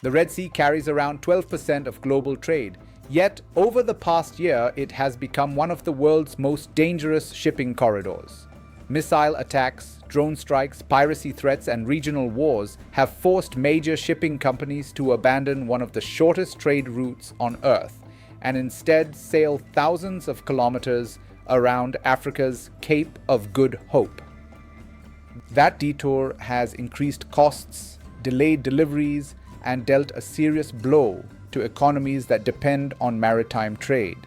The Red Sea carries around 12% of global trade, yet over the past year it has become one of the world's most dangerous shipping corridors. Missile attacks, drone strikes, piracy threats, and regional wars have forced major shipping companies to abandon one of the shortest trade routes on Earth and instead sail thousands of kilometers around Africa's Cape of Good Hope. That detour has increased costs, delayed deliveries, and dealt a serious blow to economies that depend on maritime trade.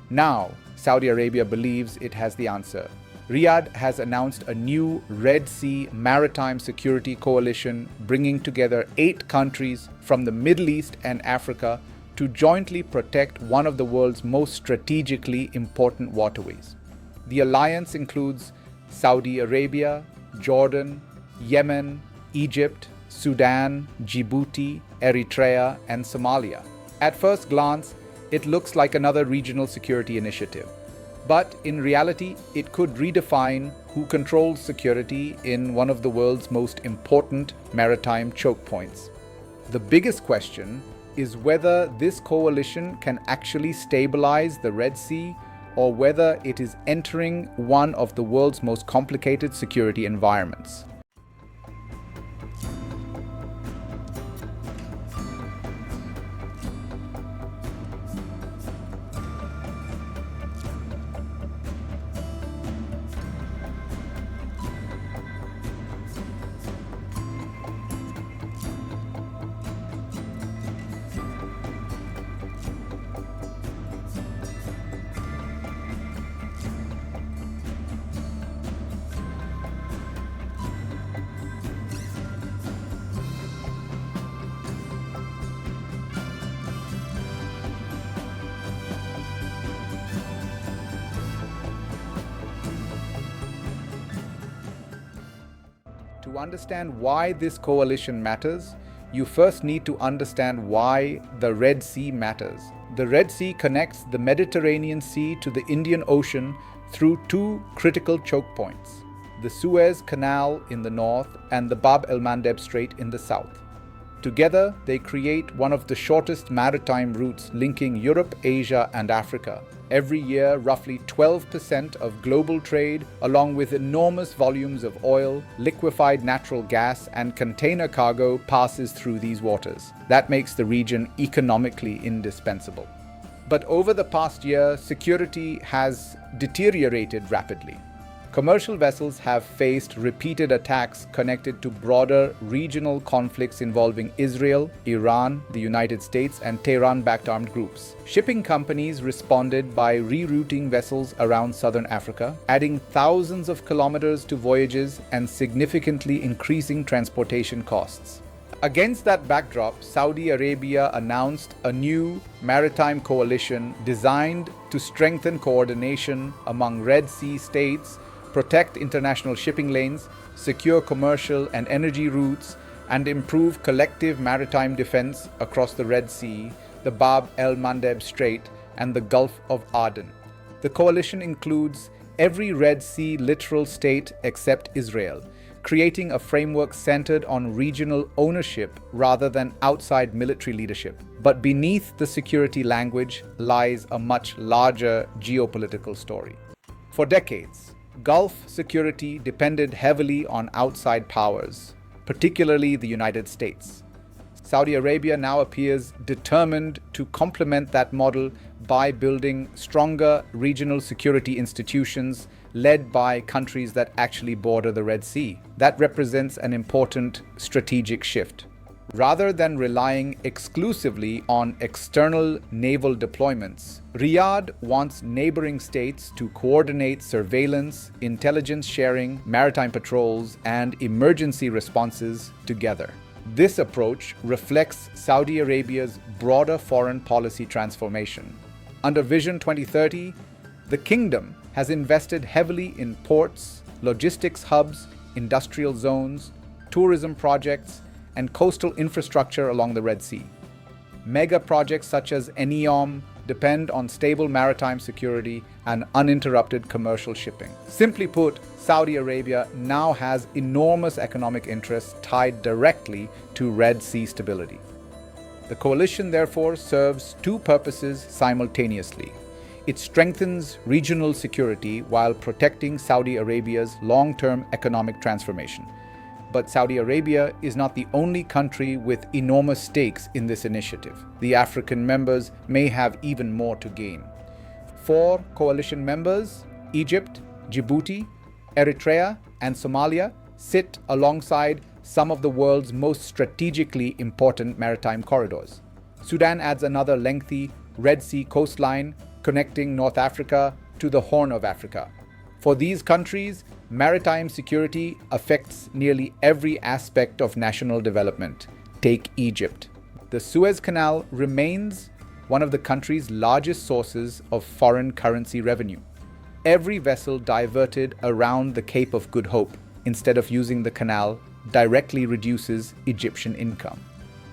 Now, Saudi Arabia believes it has the answer. Riyadh has announced a new Red Sea Maritime Security Coalition bringing together 8 countries from the Middle East and Africa to jointly protect one of the world's most strategically important waterways. The alliance includes Saudi Arabia, Jordan, Yemen, Egypt, Sudan, Djibouti, Eritrea, and Somalia. At first glance, it looks like another regional security initiative. But in reality, it could redefine who controls security in one of the world's most important maritime choke points. The biggest question is whether this coalition can actually stabilize the Red Sea or whether it is entering one of the world's most complicated security environments. To understand why this coalition matters, you first need to understand why the Red Sea matters. The Red Sea connects the Mediterranean Sea to the Indian Ocean through 2 critical choke points, the Suez Canal in the north and the Bab el-Mandeb Strait in the south. Together, they create one of the shortest maritime routes linking Europe, Asia, and Africa. Every year, roughly 12% of global trade, along with enormous volumes of oil, liquefied natural gas, and container cargo, passes through these waters. That makes the region economically indispensable. But over the past year, security has deteriorated rapidly. Commercial vessels have faced repeated attacks connected to broader regional conflicts involving Israel, Iran, the United States, and Tehran-backed armed groups. Shipping companies responded by rerouting vessels around southern Africa, adding thousands of kilometers to voyages and significantly increasing transportation costs. Against that backdrop, Saudi Arabia announced a new maritime coalition designed to strengthen coordination among Red Sea states, protect international shipping lanes, secure commercial and energy routes, and improve collective maritime defense across the Red Sea, the Bab el-Mandeb Strait, and the Gulf of Aden. The coalition includes every Red Sea littoral state except Israel, creating a framework centered on regional ownership rather than outside military leadership. But beneath the security language lies a much larger geopolitical story. For decades, Gulf security depended heavily on outside powers, particularly the United States. Saudi Arabia now appears determined to complement that model by building stronger regional security institutions led by countries that actually border the Red Sea. That represents an important strategic shift. Rather than relying exclusively on external naval deployments, Riyadh wants neighboring states to coordinate surveillance, intelligence sharing, maritime patrols, and emergency responses together. This approach reflects Saudi Arabia's broader foreign policy transformation. Under Vision 2030, the kingdom has invested heavily in ports, logistics hubs, industrial zones, tourism projects, and coastal infrastructure along the Red Sea. Mega projects such as NEOM depend on stable maritime security and uninterrupted commercial shipping. Simply put, Saudi Arabia now has enormous economic interests tied directly to Red Sea stability. The coalition therefore serves two purposes simultaneously. It strengthens regional security while protecting Saudi Arabia's long-term economic transformation. But Saudi Arabia is not the only country with enormous stakes in this initiative. The African members may have even more to gain. Four coalition members, Egypt, Djibouti, Eritrea, and Somalia, sit alongside some of the world's most strategically important maritime corridors. Sudan adds another lengthy Red Sea coastline connecting North Africa to the Horn of Africa. For these countries, maritime security affects nearly every aspect of national development. Take Egypt. The Suez Canal remains one of the country's largest sources of foreign currency revenue. Every vessel diverted around the Cape of Good Hope instead of using the canal directly reduces Egyptian income.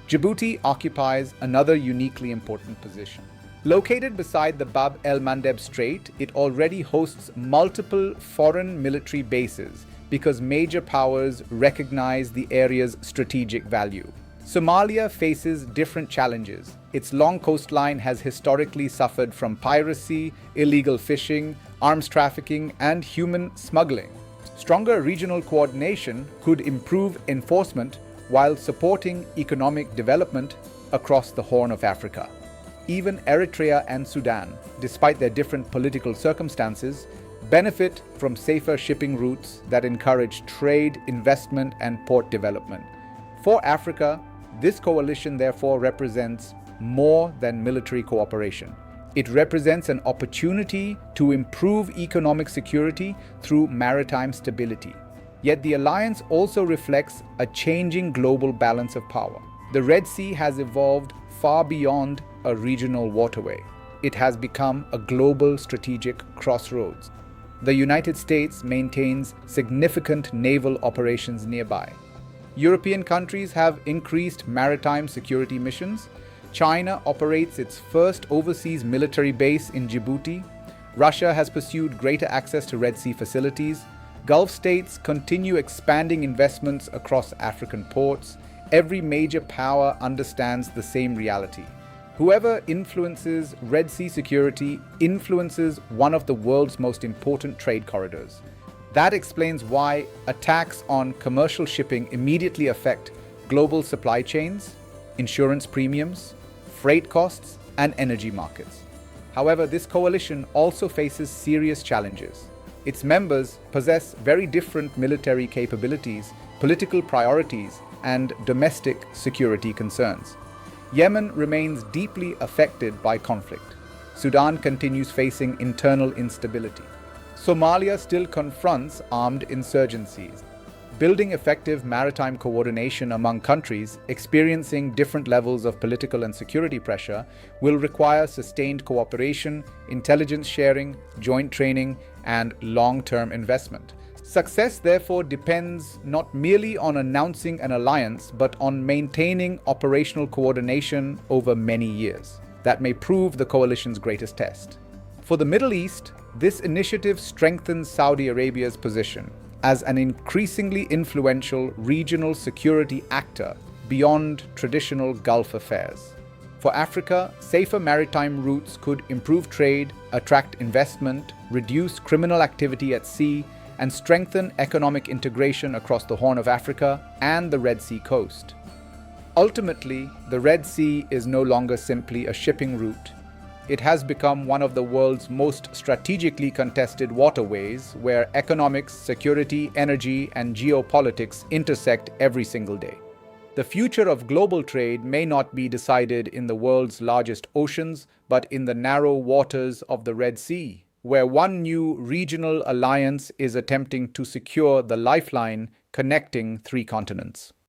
Djibouti occupies another uniquely important position. Located beside the Bab el-Mandeb Strait, it already hosts multiple foreign military bases because major powers recognize the area's strategic value. Somalia faces different challenges. Its long coastline has historically suffered from piracy, illegal fishing, arms trafficking, and human smuggling. Stronger regional coordination could improve enforcement while supporting economic development across the Horn of Africa. Even Eritrea and Sudan, despite their different political circumstances, benefit from safer shipping routes that encourage trade, investment, and port development. For Africa, this coalition therefore represents more than military cooperation. It represents an opportunity to improve economic security through maritime stability. Yet the alliance also reflects a changing global balance of power. The Red Sea has evolved far beyond a regional waterway. It has become a global strategic crossroads. The United States maintains significant naval operations nearby. European countries have increased maritime security missions. China operates its first overseas military base in Djibouti. Russia has pursued greater access to Red Sea facilities. Gulf states continue expanding investments across African ports. Every major power understands the same reality. Whoever influences Red Sea security influences one of the world's most important trade corridors. That explains why attacks on commercial shipping immediately affect global supply chains, insurance premiums, freight costs, and energy markets. However, this coalition also faces serious challenges. Its members possess very different military capabilities, political priorities, and domestic security concerns. Yemen remains deeply affected by conflict. Sudan continues facing internal instability. Somalia still confronts armed insurgencies. Building effective maritime coordination among countries experiencing different levels of political and security pressure will require sustained cooperation, intelligence sharing, joint training, and long-term investment. Success, therefore, depends not merely on announcing an alliance, but on maintaining operational coordination over many years. That may prove the coalition's greatest test. For the Middle East, this initiative strengthens Saudi Arabia's position as an increasingly influential regional security actor beyond traditional Gulf affairs. For Africa, safer maritime routes could improve trade, attract investment, reduce criminal activity at sea, and strengthen economic integration across the Horn of Africa and the Red Sea coast. Ultimately, the Red Sea is no longer simply a shipping route. It has become one of the world's most strategically contested waterways where economics, security, energy, and geopolitics intersect every single day. The future of global trade may not be decided in the world's largest oceans, but in the narrow waters of the Red Sea, where one new regional alliance is attempting to secure the lifeline connecting three continents.